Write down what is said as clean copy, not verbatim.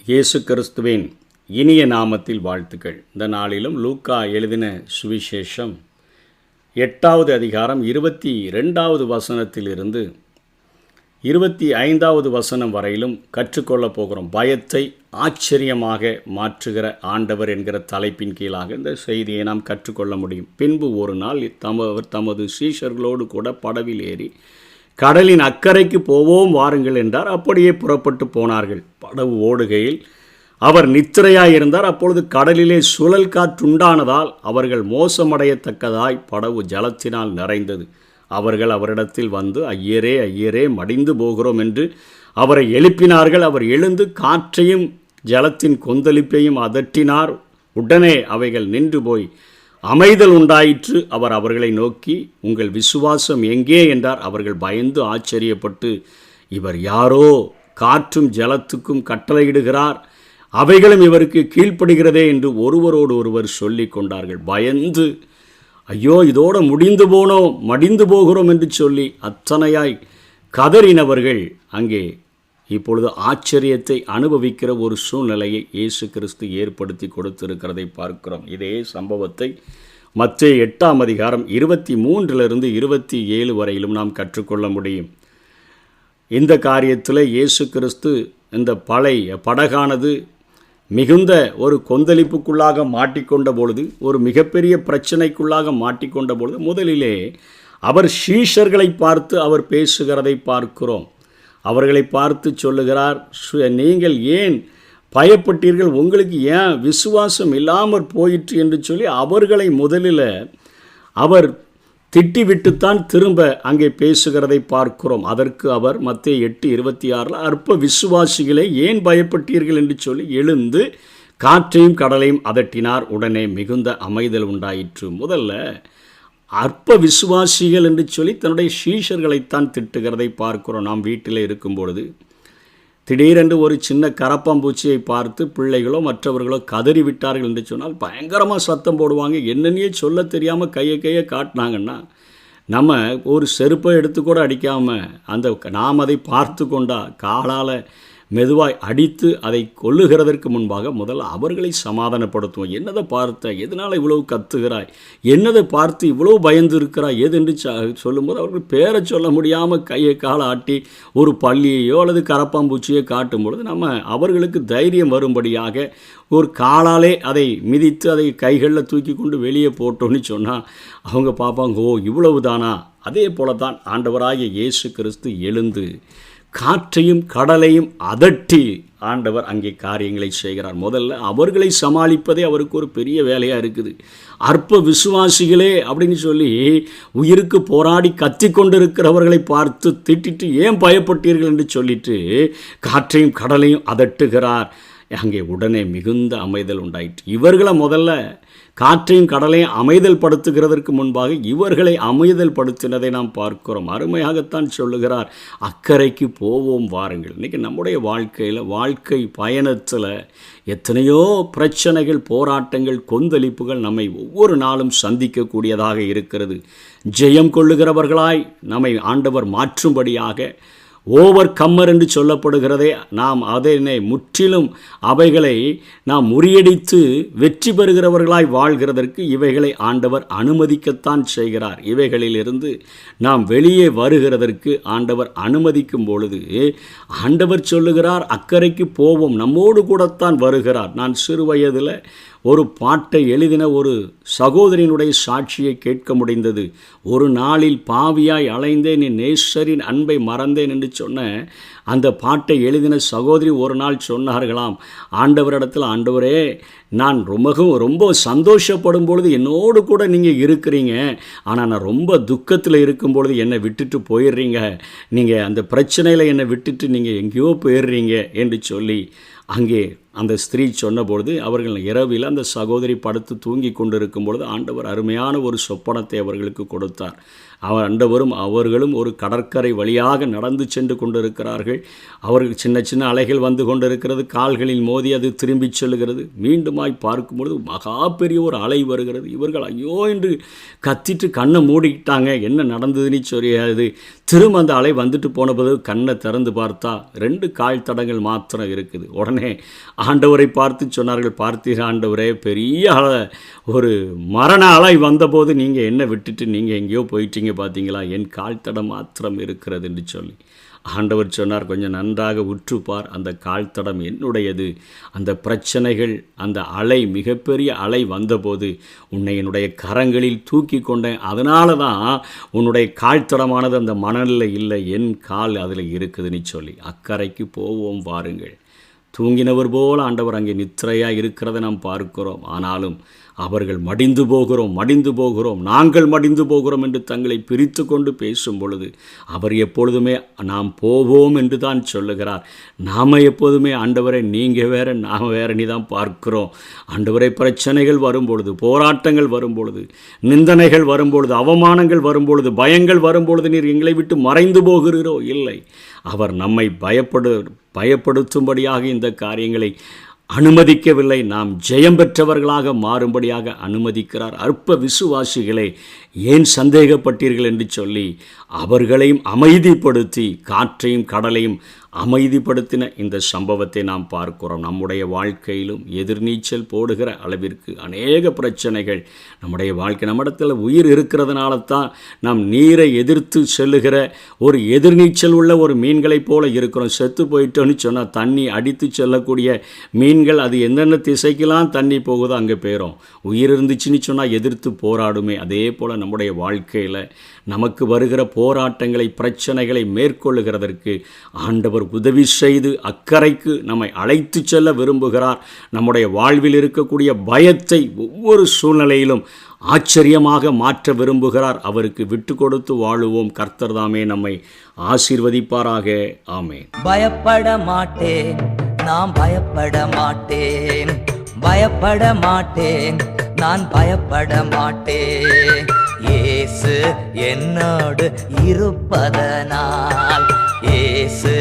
இயேசு கிறிஸ்துவின் இனிய நாமத்தில் வாழ்த்துக்கள். இந்த நாளிலும் லூக்கா எழுதின சுவிசேஷம் 8வது அதிகாரம் 22வது வசனத்திலிருந்து 25வது வசனம் வரையிலும் கற்றுக்கொள்ளப் போகிறோம். பயத்தை ஆச்சரியமாக மாற்றுகிற ஆண்டவர் என்கிற தலைப்பின் கீழாக இந்த செய்தியை நாம் கற்றுக்கொள்ள முடியும். பின்பு ஒரு நாள் தமது சீஷர்களோடு கூட படவில் ஏறி கடலின் அக்கறைக்கு போவோம் வாருங்கள் என்றார். அப்படியே புறப்பட்டு போனார்கள். படகு ஓடுகையில் அவர் நித்திரையாயிருந்தார். அப்பொழுது கடலிலே சுழல் காற்றுண்டானதால் அவர்கள் மோசமடையத்தக்கதாய் படகு ஜலத்தினால் நிறைந்தது. அவர்கள் அவரிடத்தில் வந்து, ஐயரே ஐயரே, மடிந்து போகிறோம் என்று அவரை எழுப்பினார்கள். அவர் எழுந்து காற்றையும் ஜலத்தின் கொந்தளிப்பையும் அதட்டினார். உடனே அவைகள் நின்று போய் அமைதல் உண்டாயிற்று. அவர் அவர்களை நோக்கி, உங்கள் விசுவாசம் எங்கே என்றார். அவர்கள் பயந்து ஆச்சரியப்பட்டு, இவர் யாரோ, காற்றும் ஜலத்துக்கும் கட்டளையிடுகிறார், அவைகளும் இவருக்கு கீழ்ப்படுகிறதே என்று ஒருவரோடு ஒருவர் சொல்லி கொண்டார்கள். பயந்து, ஐயோ இதோடு மடிந்து போகிறோம் என்று சொல்லி அத்தனையாய் கதறினவர்கள் அங்கே இப்பொழுது ஆச்சரியத்தை அனுபவிக்கிற ஒரு சூழ்நிலையை இயேசு கிறிஸ்து ஏற்படுத்தி கொடுத்திருக்கிறதை பார்க்கிறோம். இதே சம்பவத்தை மத்தேயு 8ஆம் அதிகாரம் 23லிருந்து 27 வரையிலும் நாம் கற்றுக்கொள்ள முடியும். இந்த காரியத்தில் இயேசு கிறிஸ்து இந்த படகானது மிகுந்த ஒரு கொந்தளிப்புக்குள்ளாக மாட்டிக்கொண்ட பொழுது, ஒரு மிகப்பெரிய பிரச்சனைக்குள்ளாக மாட்டிக்கொண்ட பொழுது, முதலிலே அவர் சீஷர்களை பார்த்து அவர் பேசுகிறதை பார்க்கிறோம். அவர்களை பார்த்து சொல்லுகிறார், நீங்கள் ஏன் பயப்பட்டீர்கள், உங்களுக்கு ஏன் விசுவாசம் இல்லாமற் போயிற்று என்று சொல்லி அவர்களை முதலில் அவர் திட்டிவிட்டுத்தான் திரும்ப அங்கே பேசுகிறதை பார்க்கிறோம். அதற்கு அவர் மத்தேயு 8:26 அற்ப விசுவாசிகளை ஏன் பயப்பட்டீர்கள் என்று சொல்லி எழுந்து காற்றையும் கடலையும் அதட்டினார். உடனே மிகுந்த அமைதல் உண்டாயிற்று. முதல்ல அற்ப விசுவாசிகள் என்று சொல்லி தன்னுடைய சீஷர்களைத்தான் திட்டுகிறதை பார்க்கிறோம். நாம் வீட்டில் இருக்கும் பொழுது திடீரென்று ஒரு சின்ன கரப்பாம்பூச்சியை பார்த்து பிள்ளைகளோ மற்றவர்களோ கதறிவிட்டார்கள் என்று சொன்னால் பயங்கரமாக சத்தம் போடுவாங்க. என்னென்னே சொல்ல தெரியாமல் கையை காட்டினாங்கன்னா நம்ம ஒரு செருப்பை எடுத்து கூட அடிக்காமல் நாம் அதை பார்த்து கொண்டா காலால் மெதுவாய் அடித்து அதை கொல்லுகிறதற்கு முன்பாக முதல்ல அவர்களை சமாதானப்படுத்துவோம். என்னதை பார்த்த, எதனால் இவ்வளவு கத்துகிறாய், என்னதை பார்த்து இவ்வளவு பயந்து இருக்கிறாய் எதென்று சொல்லும்போது அவர்கள் பேரை சொல்ல முடியாமல் கையை காலை ஆட்டி ஒரு பள்ளியையோ அல்லது கரப்பாம்பூச்சியோ காட்டும் பொழுது நம்ம அவர்களுக்கு தைரியம் வரும்படியாக ஒரு காலாலே அதை மிதித்து அதை கைகளில் தூக்கி கொண்டு வெளியே போட்டோன்னு சொன்னால் அவங்க பார்ப்பாங்க, ஓ இவ்வளவு தானா. அதே போல தான் ஆண்டவராகிய இயேசு கிறிஸ்து எழுந்து காற்றையும் கடலையும் அதட்டி ஆண்டவர் அங்கே காரியங்களை செய்கிறார். முதல்ல அவர்களை சமாளிப்பதே அவருக்கு ஒரு பெரிய வேலையாக இருக்குது. அற்ப விசுவாசிகளே அப்படின்னு சொல்லி உயிருக்கு போராடி கத்தி கொண்டிருக்கிறவர்களை பார்த்து திட்டிட்டு ஏன் பயப்பட்டீர்கள் என்று சொல்லிட்டு காற்றையும் கடலையும் அதட்டுகிறார். அங்கே உடனே மிகுந்த அமைதல் உண்டாயிற்று. இவர்களை முதல்ல காற்றையும் கடலையும் அமைதல் படுத்துகிறதற்கு முன்பாக இவர்களை அமைதல் படுத்தினதை நாம் பார்க்கிறோம். அருமையாகத்தான் சொல்லுகிறார், அக்கறைக்கு போவோம் வாருங்கள். இன்றைக்கி நம்முடைய வாழ்க்கை பயணத்தில் எத்தனையோ பிரச்சனைகள், போராட்டங்கள், கொந்தளிப்புகள் நம்மை ஒவ்வொரு நாளும் சந்திக்கக்கூடியதாக இருக்கிறது. ஜெயம் கொள்ளுகிறவர்களாய் நம்மை ஆண்டவர் மாற்றும்படியாக ஓவர் கம்மர் என்று சொல்லப்படுகிறதே, நாம் அதனை முற்றிலும் அவைகளை நாம் முறியடித்து வெற்றி பெறுகிறவர்களாய் வாழ்கிறதற்கு இவைகளை ஆண்டவர் அனுமதிக்கத்தான் செய்கிறார். இவைகளிலிருந்து நாம் வெளியே வருகிறதற்கு ஆண்டவர் அனுமதிக்கும் பொழுது ஆண்டவர் சொல்லுகிறார், அக்கறைக்கு போவோம், நம்மோடு கூடத்தான் வருகிறார். நான் சிறு வயதில் ஒரு பாட்டை எழுதின ஒரு சகோதரியினுடைய சாட்சியை கேட்க முடிந்தது. ஒரு நாளில் பாவியாய் அலைந்தேன், என் நேசரின் அன்பை மறந்தேன் என்று சொன்ன அந்த பாட்டை எழுதின சகோதரி ஒரு நாள் சொன்னார்களாம், ஆண்டவரிடத்தில், ஆண்டவரே நான் ரொம்ப சந்தோஷப்படும் பொழுது என்னோடு கூட நீங்கள் இருக்கிறீங்க, ஆனால் நான் ரொம்ப துக்கத்தில் இருக்கும் பொழுது என்னை விட்டுட்டு போயிடுறீங்க, நீங்கள் அந்த பிரச்சனையில் என்னை விட்டுட்டு நீங்கள் எங்கேயோ போயிடுறீங்க என்று சொல்லி அங்கே அந்த ஸ்திரீ சொன்னபொழுது அவர்கள் இரவில் அந்த சகோதரி படுத்து தூங்கி கொண்டிருக்கும் பொழுது ஆண்டவர் அருமையான ஒரு சொப்பனத்தை அவர்களுக்கு கொடுத்தார். அவர்களும் ஒரு கடற்கரை வழியாக நடந்து சென்று கொண்டிருக்கிறார்கள். அவர்கள் சின்ன சின்ன அலைகள் வந்து கொண்டிருக்கிறது, கால்களில் மோதி அது திரும்பி செல்கிறது. மீண்டும் தூரமாய் பார்க்கும்பொழுது மகா பெரிய ஒரு அலை வருகிறது. இவர்கள் ஐயோ என்று கத்திட்டு கண்ணை மூடிக்கிட்டாங்க. என்ன நடந்ததுன்னு தெரியாது. திரும்ப அந்த அலை வந்துட்டு போன பிறகு கண்ணை திறந்து பார்த்தா 2 கால் தடங்கள் மாத்திரம் இருக்குது. உடனே ஆண்டவரை பார்த்து சொன்னார்கள், பார்த்தீர் ஆண்டவரே, பெரிய ஒரு மரண அலை வந்தபோது நீங்கள் என்ன விட்டுட்டு நீங்கள் எங்கேயோ போயிட்டீங்க பார்த்தீங்களா, என் கால் தடம் மாத்திரம் இருக்கிறது என்று சொல்லி ஆண்டவர் சொன்னார், கொஞ்சம் நன்றாக உற்றுப்பார், அந்த கால் தடம் என்னுடையது. அந்த பிரச்சனைகள், அந்த அலை, மிகப்பெரிய அலை வந்தபோது உன்னை என்னுடைய கரங்களில் தூக்கி கொண்டேன். அதனால தான் உன்னுடைய கால் தடமானது அந்த மணலில் இல்லை, என் கால் அதில் இருக்குதுன்னு சொல்லி அக்கறைக்கு போவோம் வாருங்கள். தூங்கினவர் போல் ஆண்டவர் அங்கே நித்திரையாக இருக்கிறத நாம் பார்க்கிறோம். ஆனாலும் அவர்கள் மடிந்து போகிறோம், நாங்கள் மடிந்து போகிறோம் என்று தங்களை பிரித்து கொண்டு பேசும் பொழுது அவர் எப்பொழுதுமே நாம் போவோம் என்று தான் சொல்லுகிறார். நாம் எப்போதுமே ஆண்டவரை நீங்கள் வேற நாம் வேறனி தான் பார்க்கிறோம். ஆண்டவரை பிரச்சனைகள் வரும்பொழுது, போராட்டங்கள் வரும்பொழுது, நிந்தனைகள் வரும்பொழுது, அவமானங்கள் வரும்பொழுது, பயங்கள் வரும்பொழுது நீர் எங்களை விட்டு மறைந்து போகிறீரோ? இல்லை, அவர் நம்மை பயப்படுத்தும்படியாக இந்த காரியங்களை அனுமதிக்கவில்லை. நாம் ஜெயம் பெற்றவர்களாக மாறும்படியாக அனுமதிக்கிறார். அற்ப விசுவாசிகளே, ஏன் சந்தேகப்பட்டீர்கள் என்று சொல்லி அவர்களையும் அமைதிப்படுத்தி, காற்றையும் கடலையும் அமைதிப்படுத்தின இந்த சம்பவத்தை நாம் பார்க்கிறோம். நம்முடைய வாழ்க்கையிலும் எதிர்நீச்சல் போடுகிற அளவிற்கு அநேக பிரச்சனைகள் நம்முடைய வாழ்க்கை, நம்மிடத்தில் உயிர் இருக்கிறதுனால தான் நாம் நீரை எதிர்த்து செல்லுகிற ஒரு எதிர்நீச்சல் உள்ள ஒரு மீன்களைப் போல இருக்கிறோம். செத்து போயிட்டோன்னு சொன்னால் தண்ணி அடித்து செல்லக்கூடிய மீன்கள், அது எந்தெந்த திசைக்கெல்லாம் தண்ணி போகுதோ அங்கே போயிடும். உயிர் இருந்துச்சுன்னு சொன்னால் எதிர்த்து போராடுமே. அதே போல் நம்முடைய வாழ்க்கையில் நமக்கு வருகிற போராட்டங்களை, பிரச்சனைகளை மேற்கொள்ளுகிறதற்கு ஆண்டவர் உதவி செய்து அக்கறைக்கு நம்மை அழைத்து செல்ல விரும்புகிறார். நம்முடைய வாழ்வில் இருக்கக்கூடிய பயத்தை ஒவ்வொரு சூழ்நிலையிலும் ஆச்சரியமாக மாற்ற விரும்புகிறார். அவருக்கு விட்டு கொடுத்து வாழுவோம். கர்த்தர் தாமே நம்மை ஆசீர்வதிப்பாராக. ஆமென். பயப்பட மாட்டேன், நான் பயப்பட மாட்டேன், பயப்பட மாட்டேன், நான் பயப்பட மாட்டேன். இயேசு என்னோடு இருப்பதனால், இயேசு